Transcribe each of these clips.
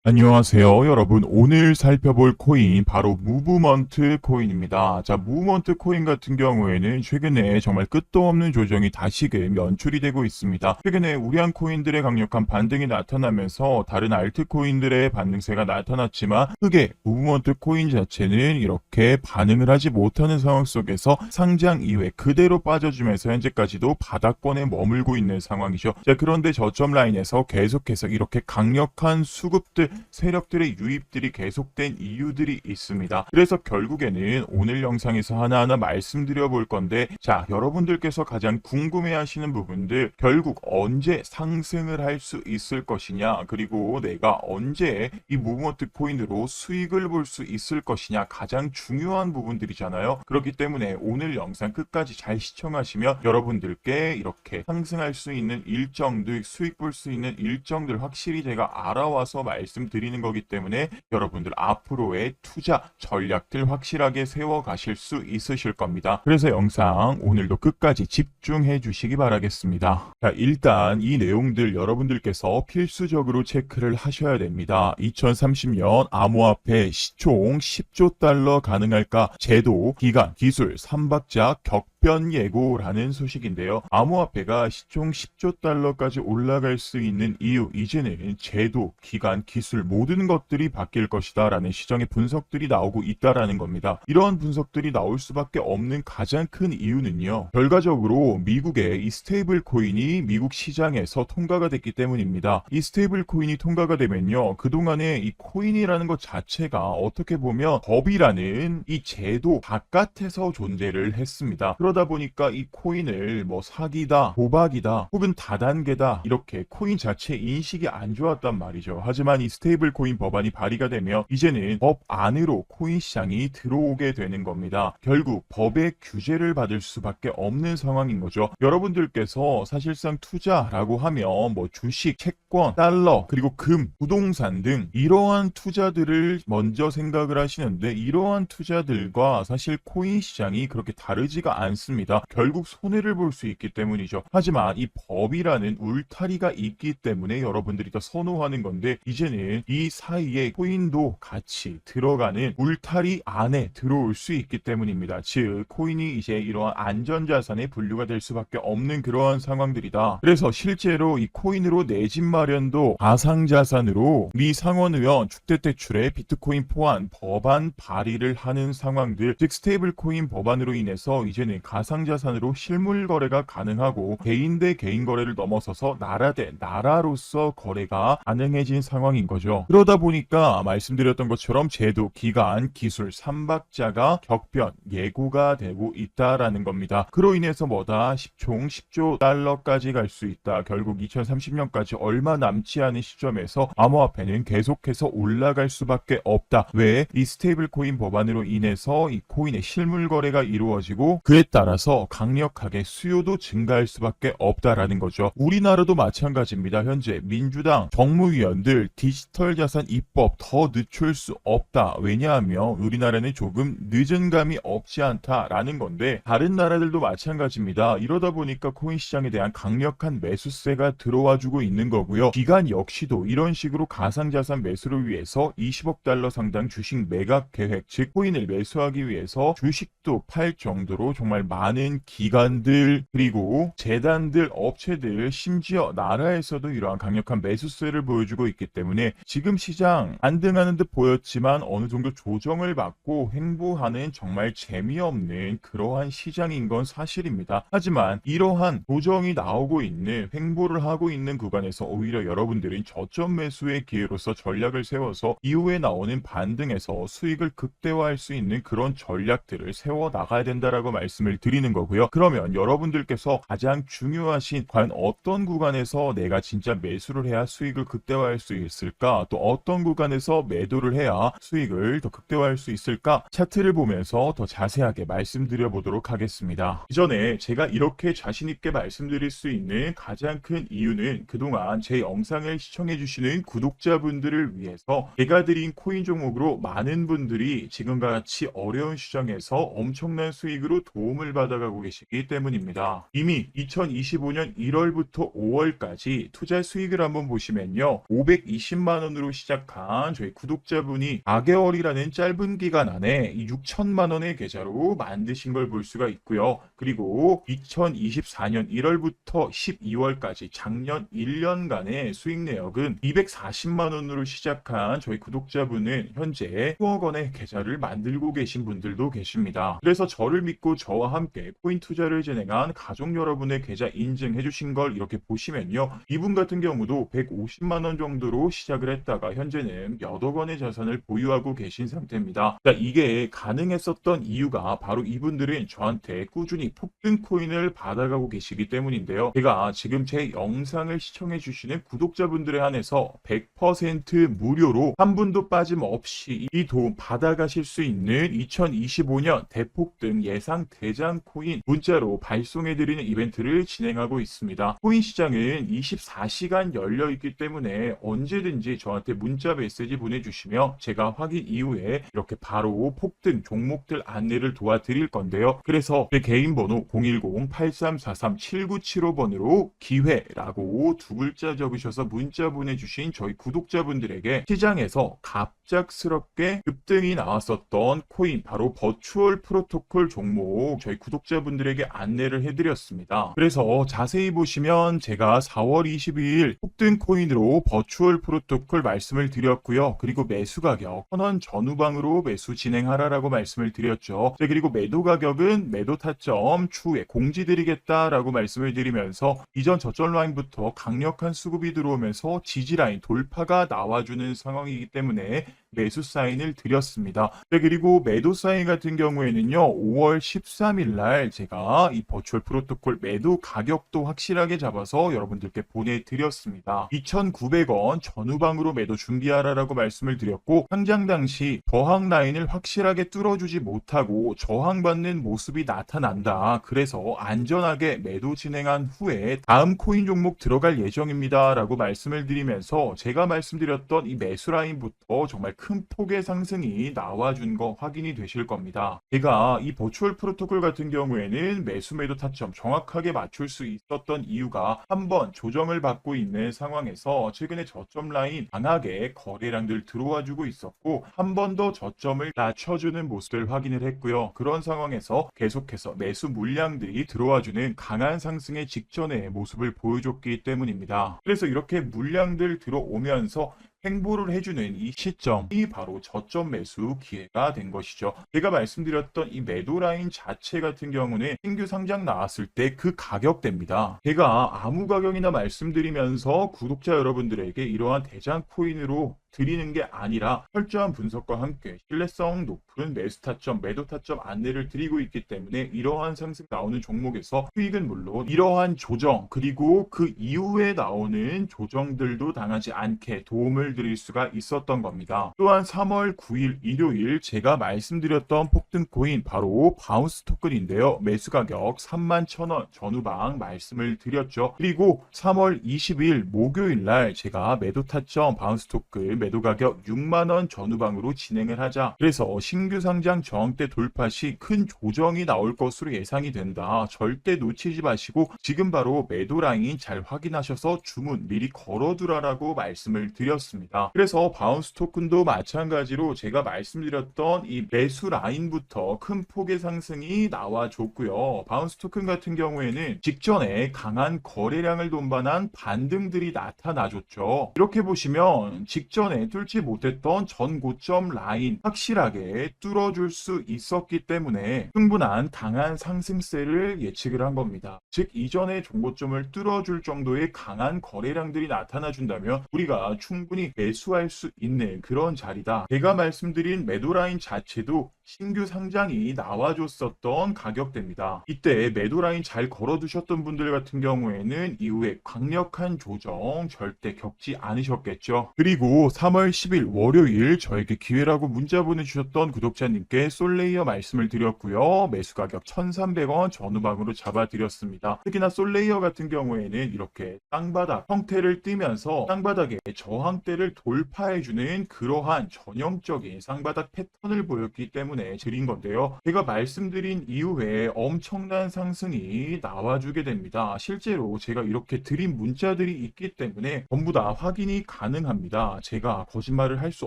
안녕하세요, 여러분. 오늘 살펴볼 코인 바로 무브먼트 코인입니다. 자, 무브먼트 코인 같은 경우에는 최근에 정말 끝도 없는 조정이 다시금 연출이 되고 있습니다. 최근에 우량 코인들의 강력한 반등이 나타나면서 다른 알트 코인들의 반등세가 나타났지만 크게 무브먼트 코인 자체는 이렇게 반응을 하지 못하는 상황 속에서 상장 이후에 그대로 빠져주면서 현재까지도 바닥권에 머물고 있는 상황이죠. 자, 그런데 저점 라인에서 계속해서 이렇게 강력한 수급들 세력들의 유입들이 계속된 이유들이 있습니다. 그래서 결국에는 오늘 영상에서 하나하나 말씀드려 볼 건데, 자, 여러분들께서 가장 궁금해 하시는 부분들, 결국 언제 상승을 할 수 있을 것이냐, 그리고 내가 언제 이 무브먼트 코인으로 수익을 볼 수 있을 것이냐, 가장 중요한 부분들이잖아요. 그렇기 때문에 오늘 영상 끝까지 잘 시청하시면 여러분들께 이렇게 상승할 수 있는 일정들, 수익 볼 수 있는 일정들 확실히 제가 알아와서 말씀드리는 거기 때문에 여러분들 앞으로의 투자 전략들 확실하게 세워 가실 수 있으실 겁니다. 그래서 영상 오늘도 끝까지 집중해 주시기 바라겠습니다. 자, 일단 이 내용들 여러분들께서 필수적으로 체크를 하셔야 됩니다. 2030년 암호화폐 시총 10조 달러 가능할까? 제도, 기간, 기술, 3박자, 격변 예고라는 소식인데요. 암호화폐가 시총 10조 달러까지 올라갈 수 있는 이유, 이제는 제도, 기간, 기술 모든 것들이 바뀔 것이다 라는 시장의 분석들이 나오고 있다라는 겁니다. 이러한 분석들이 나올 수밖에 없는 가장 큰 이유는요, 결과적으로 미국의 이 스테이블 코인이 미국 시장에서 통과가 됐기 때문입니다. 이 스테이블 코인이 통과가 되면요, 그동안에 이 코인이라는 것 자체가 어떻게 보면 법이라는 이 제도 바깥에서 존재를 했습니다. 그러다 보니까 이 코인을 뭐 사기다, 도박이다, 혹은 다단계다, 이렇게 코인 자체 인식이 안 좋았단 말이죠. 하지만 이 스테이블 코인 법안이 발의가 되면 이제는 법 안으로 코인 시장이 들어오게 되는 겁니다. 결국 법의 규제를 받을 수밖에 없는 상황인 거죠. 여러분들께서 사실상 투자라고 하면 뭐 주식, 채권, 달러, 그리고 금, 부동산 등 이러한 투자들을 먼저 생각을 하시는데, 이러한 투자들과 사실 코인 시장이 그렇게 다르지가 않습니다. 결국 손해를 볼 수 있기 때문이죠. 하지만 이 법이라는 울타리가 있기 때문에 여러분들이 더 선호하는 건데, 이제는 이 사이에 코인도 같이 들어가는 울타리 안에 들어올 수 있기 때문입니다. 즉 코인이 이제 이러한 안전자산에 분류가 될 수밖에 없는 그러한 상황들이다. 그래서 실제로 이 코인으로 내 집 마련도 가상자산으로 미 상원의원 주택대출에 비트코인 포함 법안 발의를 하는 상황들, 즉 스테이블 코인 법안으로 인해서 이제는 가상자산으로 실물 거래가 가능하고 개인 대 개인 거래를 넘어서서 나라 대 나라로서 거래가 가능해진 상황인 거죠. 그러다 보니까 말씀드렸던 것처럼 제도, 기간, 기술, 3박자가 격변, 예고가 되고 있다라는 겁니다. 그로 인해서 뭐다? 총 10조 달러까지 갈 수 있다. 결국 2030년까지 얼마 남지 않은 시점에서 암호화폐는 계속해서 올라갈 수밖에 없다. 왜? 이 스테이블 코인 법안으로 인해서 이 코인의 실물 거래가 이루어지고 그에 따라서 강력하게 수요도 증가할 수밖에 없다라는 거죠. 우리나라도 마찬가지입니다. 현재 민주당 정무위원들 디지털 자산 입법 더 늦출 수 없다. 왜냐하면 우리나라는 조금 늦은 감이 없지 않다라는 건데, 다른 나라들도 마찬가지입니다. 이러다 보니까 코인 시장에 대한 강력한 매수세가 들어와 주고 있는 거고요. 기관 역시도 이런 식으로 가상자산 매수를 위해서 20억 달러 상당 주식 매각 계획, 즉 코인을 매수하기 위해서 주식도 팔 정도로 정말 많은 기관들, 그리고 재단들, 업체들, 심지어 나라에서도 이러한 강력한 매수세를 보여주고 있기 때문에 지금 시장 안등하는 듯 보였지만 어느 정도 조정을 받고 횡보하는 정말 재미없는 그러한 시장인 건 사실입니다. 하지만 이러한 조정이 나오고 있는, 횡보를 하고 있는 구간에서 오히려 여러분들은 저점 매수의 기회로서 전략을 세워서 이후에 나오는 반등에서 수익을 극대화할 수 있는 그런 전략들을 세워 나가야 된다라고 말씀을 드리는 거고요. 그러면 여러분들께서 가장 중요하신, 과연 어떤 구간에서 내가 진짜 매수를 해야 수익을 극대화할 수 있을까? 또 어떤 구간에서 매도를 해야 수익을 더 극대화할 수 있을까? 차트를 보면서 더 자세하게 말씀드려 보도록 하겠습니다. 이전에 제가 이렇게 자신있게 말씀드릴 수 있는 가장 큰 이유는 그동안 제 영상을 시청해 주시는 구독자분들을 위해서 제가 드린 코인 종목으로 많은 분들이 지금과 같이 어려운 시장에서 엄청난 수익으로 도움을 도움을 받아가고 계시기 때문입니다. 이미 2025년 1월부터 5월까지 투자 수익을 한번 보시면요. 520만 원으로 시작한 저희 구독자분이 4개월이라는 짧은 기간 안에 6천만 원의 계좌로 만드신 걸 볼 수가 있고요. 그리고 2024년 1월부터 12월까지 작년 1년간의 수익 내역은 240만 원으로 시작한 저희 구독자분은 현재 수억 원의 계좌를 만들고 계신 분들도 계십니다. 그래서 저를 믿고 저와 함께 코인 투자를 진행한 가족 여러분의 계좌 인증해 주신 걸 이렇게 보시면요. 이분 같은 경우도 150만 원 정도로 시작을 했다가 현재는 몇억 원의 자산을 보유하고 계신 상태입니다. 자, 이게 가능했었던 이유가 바로 이분들은 저한테 꾸준히 폭등 코인을 받아가고 계시기 때문인데요. 제가 지금 제 영상을 시청해 주시는 구독자분들에 한해서 100% 무료로 한 분도 빠짐없이 이 도움 받아가실 수 있는 2025년 대폭등 예상 대장 코인 문자로 발송해드리는 이벤트를 진행하고 있습니다. 코인 시장은 24시간 열려있기 때문에 언제든지 저한테 문자 메시지 보내주시며 제가 확인 이후에 이렇게 바로 폭등 종목들 안내를 도와드릴 건데요. 그래서 제 개인 번호 010-8343-7975번으로 기회라고 두 글자 적으셔서 문자 보내주신 저희 구독자분들에게 시장에서 갑작스럽게 급등이 나왔었던 코인 바로 버추얼 프로토콜 종목 저희 구독자분들에게 안내를 해드렸습니다. 그래서 자세히 보시면 제가 4월 22일 폭등 코인으로 버추얼 프로토콜 말씀을 드렸고요. 그리고 매수 가격 1,000원 전후방으로 매수 진행하라라고 말씀을 드렸죠. 네, 그리고 매도 가격은 매도 타점 추후에 공지드리겠다라고 말씀을 드리면서 이전 저점 라인부터 강력한 수급이 들어오면서 지지 라인 돌파가 나와주는 상황이기 때문에 매수 사인을 드렸습니다. 네, 그리고 매도 사인 같은 경우에는요. 5월 13일 날 제가 이 버추얼 프로토콜 매도 가격도 확실하게 잡아서 여러분들께 보내드렸습니다. 2,900원 전후방으로 매도 준비하라라고 말씀을 드렸고 상장 당시 저항 라인을 확실하게 뚫어주지 못하고 저항받는 모습이 나타난다. 그래서 안전하게 매도 진행한 후에 다음 코인 종목 들어갈 예정입니다. 라고 말씀을 드리면서 제가 말씀드렸던 이 매수 라인부터 정말 큰 폭의 상승이 나와준 거 확인이 되실 겁니다. 제가 이 버추얼 프로토콜 같은 경우에는 매수 매도 타점 정확하게 맞출 수 있었던 이유가 한번 조정을 받고 있는 상황에서 최근에 저점 라인 강하게 거래량들 들어와 주고 있었고 한 번 더 저점을 낮춰주는 모습을 확인을 했고요. 그런 상황에서 계속해서 매수 물량들이 들어와 주는 강한 상승의 직전의 모습을 보여줬기 때문입니다. 그래서 이렇게 물량들 들어오면서 행보를 해주는 이 시점이 바로 저점 매수 기회가 된 것이죠. 제가 말씀드렸던 이 매도 라인 자체 같은 경우는 신규 상장 나왔을 때 그 가격대입니다. 제가 아무 가격이나 말씀드리면서 구독자 여러분들에게 이러한 대장 코인으로 드리는 게 아니라 철저한 분석과 함께 신뢰성 높은 매수 타점, 매도 타점 안내를 드리고 있기 때문에 이러한 상승 나오는 종목에서 수익은 물론 이러한 조정 그리고 그 이후에 나오는 조정들도 당하지 않게 도움을 드릴 수가 있었던 겁니다. 또한 3월 9일 일요일 제가 말씀드렸던 폭등 코인 바로 바운스 토큰인데요. 매수 가격 31,000원 전후방 말씀을 드렸죠. 그리고 3월 20일 목요일 날 제가 매도 타점 바운스 토큰 매도 가격 6만원 전후방으로 진행을 하자. 그래서 신규 상장 저항대 돌파 시 큰 조정이 나올 것으로 예상이 된다. 절대 놓치지 마시고 지금 바로 매도 라인 잘 확인하셔서 주문 미리 걸어두라라고 말씀을 드렸습니다. 그래서 바운스 토큰도 마찬가지로 제가 말씀드렸던 이 매수 라인부터 큰 폭의 상승이 나와줬고요. 바운스 토큰 같은 경우에는 직전에 강한 거래량을 동반한 반등들이 나타나줬죠. 이렇게 보시면 직전에 뚫지 못했던 전 고점 라인 확실하게 뚫어줄 수 있었기 때문에 충분한 강한 상승세를 예측을 한 겁니다. 즉 이전의 종고점을 뚫어줄 정도의 강한 거래량들이 나타나준다면 우리가 충분히 매수할 수 있는 그런 자리다. 제가 말씀드린 매도 라인 자체도 신규 상장이 나와줬었던 가격대입니다. 이때 매도 라인 잘 걸어두셨던 분들 같은 경우에는 이후에 강력한 조정 절대 겪지 않으셨겠죠. 그리고 3월 10일 월요일 저에게 기회라고 문자 보내주셨던 구독자님께 솔레이어 말씀을 드렸고요. 매수 가격 1,300원 전후방으로 잡아드렸습니다. 특히나 솔레이어 같은 경우에는 이렇게 땅바닥 형태를 띠면서 땅바닥의 저항대를 돌파해주는 그러한 전형적인 쌍바닥 패턴을 보였기 때문에 드린 건데요. 제가 말씀드린 이후에 엄청난 상승이 나와주게 됩니다. 실제로 제가 이렇게 드린 문자들이 있기 때문에 전부 다 확인이 가능합니다. 제가 거짓말을 할 수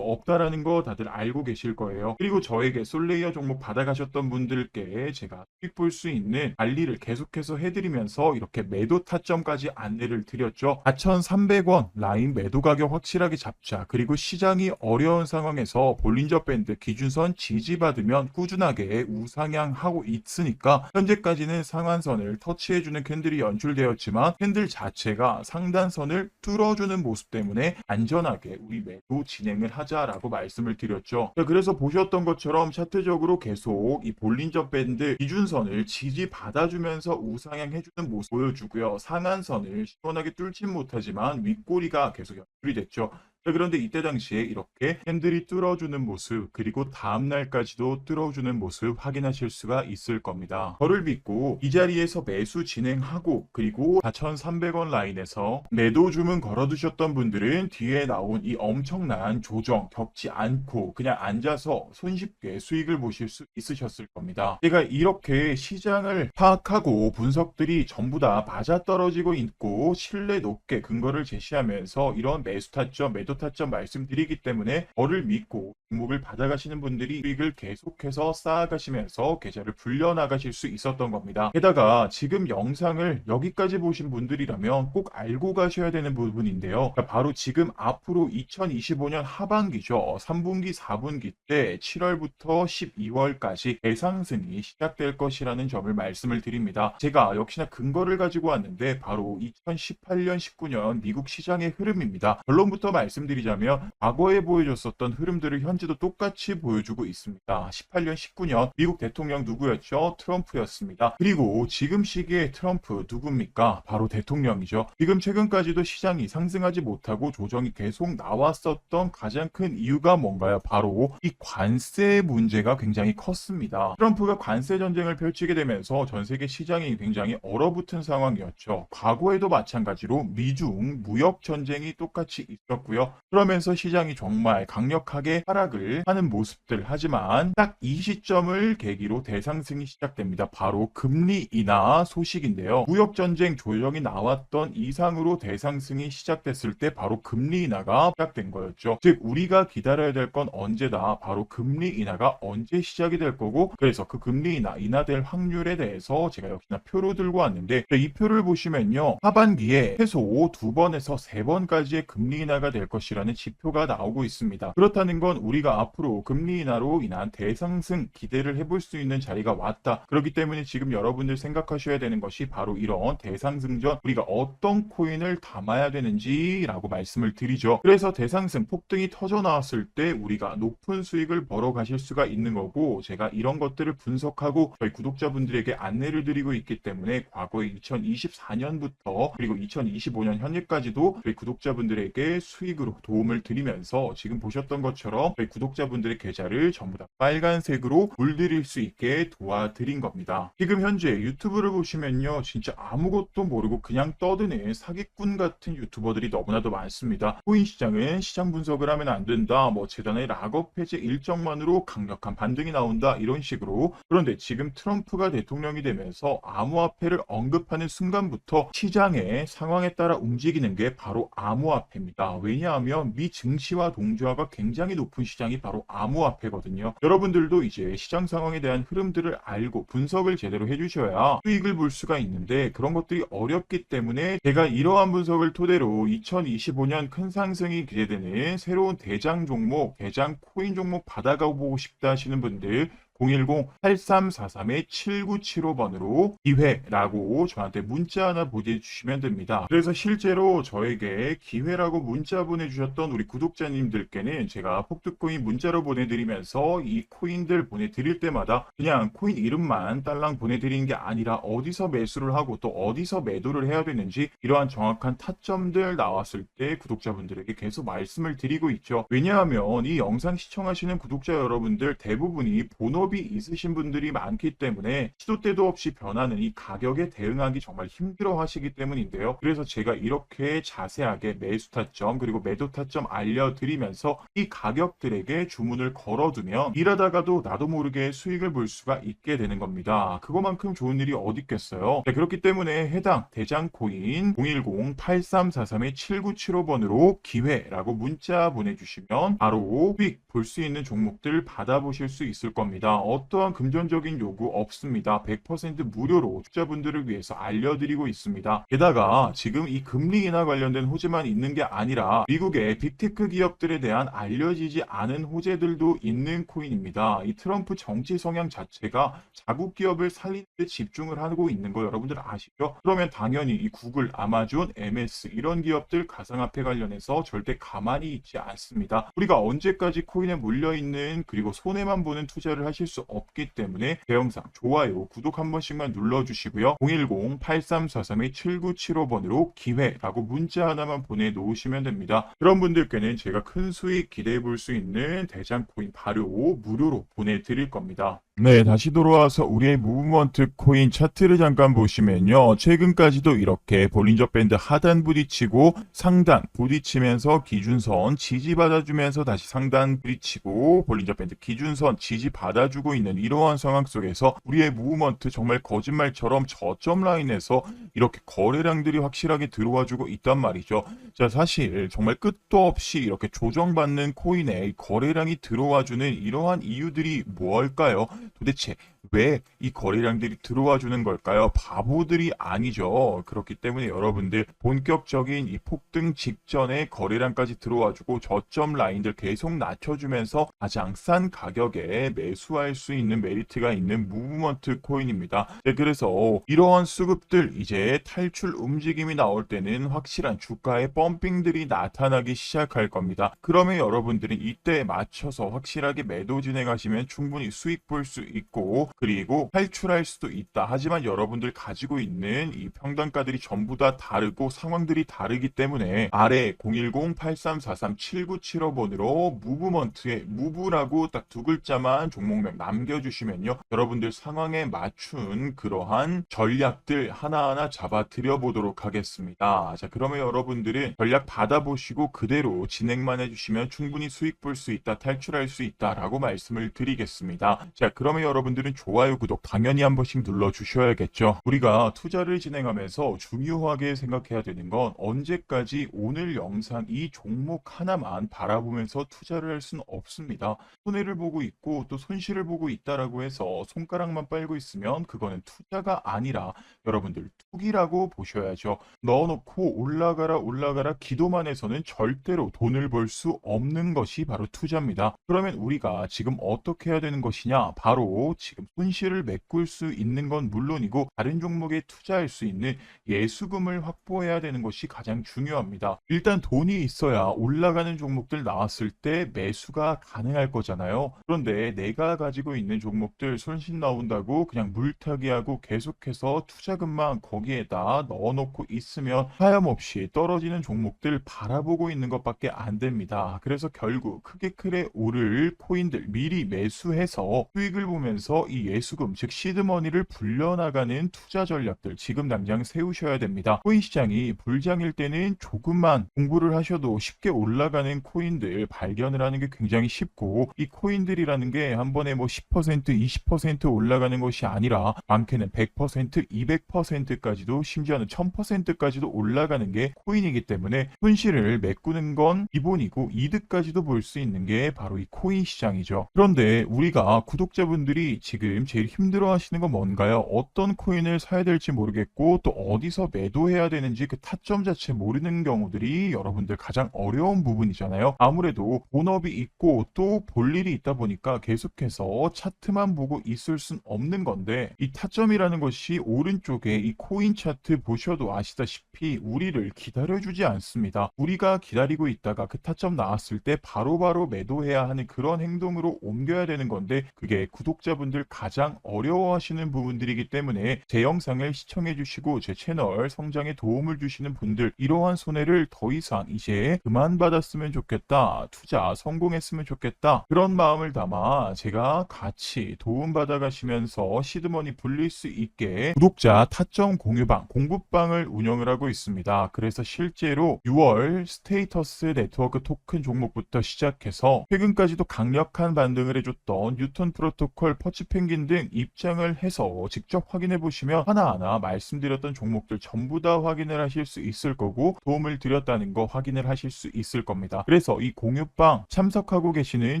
없다라는 거 다들 알고 계실 거예요. 그리고 저에게 솔레이어 종목 받아가셨던 분들께 제가 수익 볼 수 있는 관리를 계속해서 해드리면서 이렇게 매도 타점까지 안내를 드렸죠. 4,300원 라인 매도 가격 확실하게 잡자. 그리고 시장이 어려운 상황에서 볼린저 밴드 기준선 지지받으면 꾸준하게 우상향하고 있으니까 현재까지는 상한선을 터치해주는 캔들이 연출되었지만 캔들 자체가 상단선을 뚫어주는 모습 때문에 안전하게 우리 매도 진행을 하자라고 말씀을 드렸죠. 그래서 보셨던 것처럼 차트적으로 계속 이 볼린저 밴드 기준선을 지지받아주면서 우상향해주는 모습 보여주고요. 상한선을 시원하게 뚫진 못하지만 윗꼬리가 계속 연출이 됐죠. 그런데 이때 당시에 이렇게 캔들이 뚫어주는 모습 그리고 다음날까지도 뚫어주는 모습 확인하실 수가 있을 겁니다. 저를 믿고 이 자리에서 매수 진행하고 그리고 4,300원 라인에서 매도 주문 걸어두셨던 분들은 뒤에 나온 이 엄청난 조정 겪지 않고 그냥 앉아서 손쉽게 수익을 보실 수 있으셨을 겁니다. 제가 이렇게 시장을 파악하고 분석들이 전부 다 맞아떨어지고 있고 신뢰 높게 근거를 제시하면서 이런 매수 타점 매도 타점 말씀드리기 때문에 저를 믿고 종목을 받아가시는 분들이 수익을 계속해서 쌓아가시면서 계좌를 불려나가실 수 있었던 겁니다. 게다가 지금 영상을 여기까지 보신 분들이라면 꼭 알고 가셔야 되는 부분인데요. 바로 지금 앞으로 2025년 하반기죠. 3분기, 4분기 때 7월부터 12월까지 대상승이 시작될 것이라는 점을 말씀을 드립니다. 제가 역시나 근거를 가지고 왔는데 바로 2018년, 19년 미국 시장의 흐름입니다. 결론부터 말씀드리자면 과거에 보여줬었던 흐름들을 현재도 똑같이 보여주고 있습니다. 18년, 19년 미국 대통령 누구였죠? 트럼프였습니다. 그리고 지금 시기에 트럼프 누굽니까? 바로 대통령이죠. 지금 최근까지도 시장이 상승하지 못하고 조정이 계속 나왔었던 가장 큰 이유가 뭔가요? 바로 이 관세 문제가 굉장히 컸습니다. 트럼프가 관세 전쟁을 펼치게 되면서 전 세계 시장이 굉장히 얼어붙은 상황이었죠. 과거에도 마찬가지로 미중 무역 전쟁이 똑같이 있었고요. 그러면서 시장이 정말 강력하게 하락을 하는 모습들 하지만 딱 이 시점을 계기로 대상승이 시작됩니다. 바로 금리 인하 소식인데요. 무역 전쟁 조정이 나왔던 이상으로 대상승이 시작됐을 때 바로 금리 인하가 시작된 거였죠. 즉 우리가 기다려야 될 건 언제다. 바로 금리 인하가 언제 시작이 될 거고 그래서 그 금리 인하될 확률에 대해서 제가 역시나 표로 들고 왔는데 이 표를 보시면요. 하반기에 최소 2번에서 3번까지의 금리 인하가 될 것이라는 지표가 나오고 있습니다. 그렇다는 건 우리가 앞으로 금리 인하로 인한 대상승 기대를 해볼 수 있는 자리가 왔다. 그렇기 때문에 지금 여러분들 생각하셔야 되는 것이 바로 이런 대상승 전 우리가 어떤 코인을 담아야 되는지라고 말씀을 드리죠. 그래서 대상승 폭등이 터져 나왔을 때 우리가 높은 수익을 벌어 가실 수가 있는 거고 제가 이런 것들을 분석하고 저희 구독자분들에게 안내를 드리고 있기 때문에 과거에 2024년부터 그리고 2025년 현재까지도 저희 구독자분들에게 수익으로 도움을 드리면서 지금 보셨던 것처럼 저희 구독자분들의 계좌를 전부 다 빨간색으로 물들일 수 있게 도와드린 겁니다. 지금 현재 유튜브를 보시면요. 진짜 아무것도 모르고 그냥 떠드는 사기꾼 같은 유튜버들이 너무나도 많습니다. 코인 시장은 시장 분석을 하면 안 된다. 재단의 락업 해제 일정만으로 강력한 반등이 나온다. 이런 식으로. 그런데 지금 트럼프가 대통령이 되면서 암호화폐를 언급하는 순간부터 시장의 상황에 따라 움직이는 게 바로 암호화폐입니다. 왜냐하면 미 증시와 동조화가 굉장히 높은 시장이 바로 암호화폐거든요. 여러분들도 이제 시장 상황에 대한 흐름들을 알고 분석을 제대로 해주셔야 수익을 볼 수가 있는데 그런 것들이 어렵기 때문에 제가 이러한 분석을 토대로 2025년 큰 상승이 기대되는 새로운 대장 종목, 대장 코인 종목 받아가 보고 싶다 하시는 분들 010-8343-7975번으로 기회라고 저한테 문자 하나 보내주시면 됩니다. 그래서 실제로 저에게 기회라고 문자 보내주셨던 우리 구독자님들께는 제가 폭트코인 문자로 보내드리면서 이 코인들 보내드릴 때마다 그냥 코인 이름만 딸랑 보내드리는 게 아니라 어디서 매수를 하고 또 어디서 매도를 해야 되는지 이러한 정확한 타점들 나왔을 때 구독자분들에게 계속 말씀을 드리고 있죠. 왜냐하면 이 영상 시청하시는 구독자 여러분들 대부분이 본업이 있으신 분들이 많기 때문에 시도 때도 없이 변하는 이 가격에 대응하기 정말 힘들어 하시기 때문인데요. 그래서 제가 이렇게 자세하게 매수 타점 그리고 매도 타점 알려드리면서 이 가격들에게 주문을 걸어두면 일하다가도 나도 모르게 수익을 볼 수가 있게 되는 겁니다. 그거만큼 좋은 일이 어디 있겠어요. 네, 그렇기 때문에 해당 대장코인 010-8343-7975번으로 기회라고 문자 보내주시면 바로 수익 볼 수 있는 종목들 받아보실 수 있을 겁니다. 어떠한 금전적인 요구 없습니다. 100% 무료로 투자분들을 위해서 알려드리고 있습니다. 게다가 지금 이 금리 인하 관련된 호재만 있는 게 아니라 미국의 빅테크 기업들에 대한 알려지지 않은 호재들도 있는 코인입니다. 이 트럼프 정치 성향 자체가 자국 기업을 살리는 데 집중을 하고 있는 거 여러분들 아시죠? 그러면 당연히 이 구글, 아마존, MS 이런 기업들 가상화폐 관련해서 절대 가만히 있지 않습니다. 우리가 언제까지 코인에 몰려있는 그리고 손해만 보는 투자를 하실 수 없기 때문에 제 영상 좋아요, 구독 한 번씩만 눌러주시고요. 010-8343-7975번으로 기회라고 문자 하나만 보내놓으시면 됩니다. 그런 분들께는 제가 큰 수익 기대해 볼 수 있는 대장코인 바로 무료로 보내드릴 겁니다. 네, 다시 돌아와서 우리의 무브먼트 코인 차트를 잠깐 보시면요. 최근까지도 이렇게 볼린저 밴드 하단 부딪히고 상단 부딪히면서 기준선 지지받아주면서 다시 상단 부딪히고 볼린저 밴드 기준선 지지받아주고 있는 이러한 상황 속에서 우리의 무브먼트 정말 거짓말처럼 저점 라인에서 이렇게 거래량들이 확실하게 들어와주고 있단 말이죠. 자, 사실 정말 끝도 없이 이렇게 조정받는 코인에 거래량이 들어와주는 이러한 이유들이 뭘까요? 도대체 왜 이 거래량들이 들어와 주는 걸까요? 바보들이 아니죠. 그렇기 때문에 여러분들 본격적인 이 폭등 직전에 거래량까지 들어와 주고 저점 라인들 계속 낮춰주면서 가장 싼 가격에 매수할 수 있는 메리트가 있는 무브먼트 코인입니다. 네, 그래서 이러한 수급들 이제 탈출 움직임이 나올 때는 확실한 주가의 펌핑들이 나타나기 시작할 겁니다. 그러면 여러분들은 이때에 맞춰서 확실하게 매도 진행하시면 충분히 수익 볼 수 있고 그리고 탈출할 수도 있다. 하지만 여러분들 가지고 있는 이 평단가들이 전부 다 다르고 상황들이 다르기 때문에 아래 010-8343-7975번으로 무브먼트에 무브라고 딱 두 글자만 종목명 남겨주시면요. 여러분들 상황에 맞춘 그러한 전략들 하나하나 잡아드려 보도록 하겠습니다. 자, 그러면 여러분들은 전략 받아보시고 그대로 진행만 해주시면 충분히 수익 볼 수 있다, 탈출할 수 있다라고 말씀을 드리겠습니다. 자, 그러면 여러분들은 좋아요, 구독 당연히 한 번씩 눌러주셔야겠죠. 우리가 투자를 진행하면서 중요하게 생각해야 되는 건 언제까지 오늘 영상 이 종목 하나만 바라보면서 투자를 할 수는 없습니다. 손해를 보고 있고 또 손실을 보고 있다라고 해서 손가락만 빨고 있으면 그거는 투자가 아니라 여러분들 투기라고 보셔야죠. 넣어놓고 올라가라 기도만 해서는 절대로 돈을 벌 수 없는 것이 바로 투자입니다. 그러면 우리가 지금 어떻게 해야 되는 것이냐? 바로 지금 손실을 메꿀 수 있는 건 물론이고 다른 종목에 투자할 수 있는 예수금을 확보해야 되는 것이 가장 중요합니다. 일단 돈이 있어야 올라가는 종목들 나왔을 때 매수가 가능할 거잖아요. 그런데 내가 가지고 있는 종목들 손실 나온다고 그냥 물타기하고 계속해서 투자금만 거기에다 넣어놓고 있으면 하염없이 떨어지는 종목들 바라보고 있는 것밖에 안 됩니다. 그래서 결국 크게 오를 코인들 미리 매수해서 수익을 보면서 이 예수금 즉 시드머니를 불려나가는 투자 전략들 지금 당장 세우셔야 됩니다. 코인 시장이 불장일 때는 조금만 공부를 하셔도 쉽게 올라가는 코인들 발견을 하는 게 굉장히 쉽고 이 코인들이라는 게 한 번에 뭐 10%, 20% 올라가는 것이 아니라 많게는 100%, 200%까지도 심지어는 1000%까지도 올라가는 게 코인이기 때문에 손실을 메꾸는 건 기본이고 이득까지도 볼 수 있는 게 바로 이 코인 시장이죠. 그런데 우리가 구독자분 구독자분들이 지금 제일 힘들어 하시는 건 뭔가요? 어떤 코인을 사야 될지 모르겠고 또 어디서 매도해야 되는지 그 타점 자체 모르는 경우들이 여러분들 가장 어려운 부분이잖아요. 아무래도 본업이 있고 또 볼 일이 있다 보니까 계속해서 차트만 보고 있을 순 없는 건데, 이 타점이라는 것이 오른쪽에 이 코인 차트 보셔도 아시다시피 우리를 기다려주지 않습니다. 우리가 기다리고 있다가 그 타점 나왔을 때 바로바로 매도해야 하는 그런 행동으로 옮겨야 되는 건데, 그게 구독자분들 가장 어려워하시는 부분들이기 때문에 제 영상을 시청해 주시고 제 채널 성장에 도움을 주시는 분들, 이러한 손해를 더 이상 이제 그만 받았으면 좋겠다, 투자 성공했으면 좋겠다, 그런 마음을 담아 제가 같이 도움받아 가시면서 시드머니 불릴 수 있게 구독자 타점 공유방, 공부방을 운영을 하고 있습니다. 그래서 실제로 6월 스테이터스 네트워크 토큰 종목부터 시작해서 최근까지도 강력한 반등을 해줬던 뉴턴 프로토콜, 퍼치펭귄 등 입장을 해서 직접 확인해 보시면 하나하나 말씀드렸던 종목들 전부 다 확인을 하실 수 있을 거고, 도움을 드렸다는 거 확인을 하실 수 있을 겁니다. 그래서 이 공유방 참석하고 계시는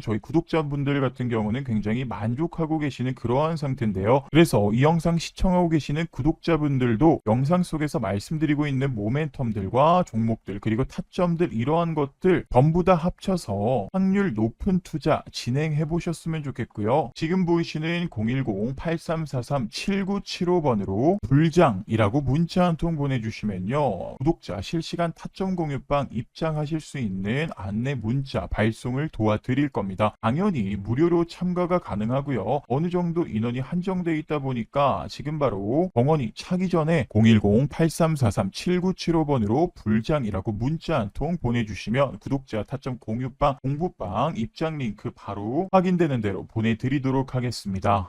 저희 구독자분들 같은 경우는 굉장히 만족하고 계시는 그러한 상태인데요. 그래서 이 영상 시청하고 계시는 구독자분들도 영상 속에서 말씀드리고 있는 모멘텀들과 종목들 그리고 타점들, 이러한 것들 전부 다 합쳐서 확률 높은 투자 진행해 보셨으면 좋겠고요. 지금 보이시는 010-8343-7975번으로 불장이라고 문자 한 통 보내주시면요, 구독자 실시간 타점 공유방 입장하실 수 있는 안내 문자 발송을 도와드릴 겁니다. 당연히 무료로 참가가 가능하고요. 어느 정도 인원이 한정돼 있다 보니까 지금 바로 벙어니 차기 전에 010-8343-7975번으로 불장이라고 문자 한 통 보내주시면 구독자 타점 공유방, 공부방 입장 링크 바로 확인되는 대로 보내드리도록 하겠습니다.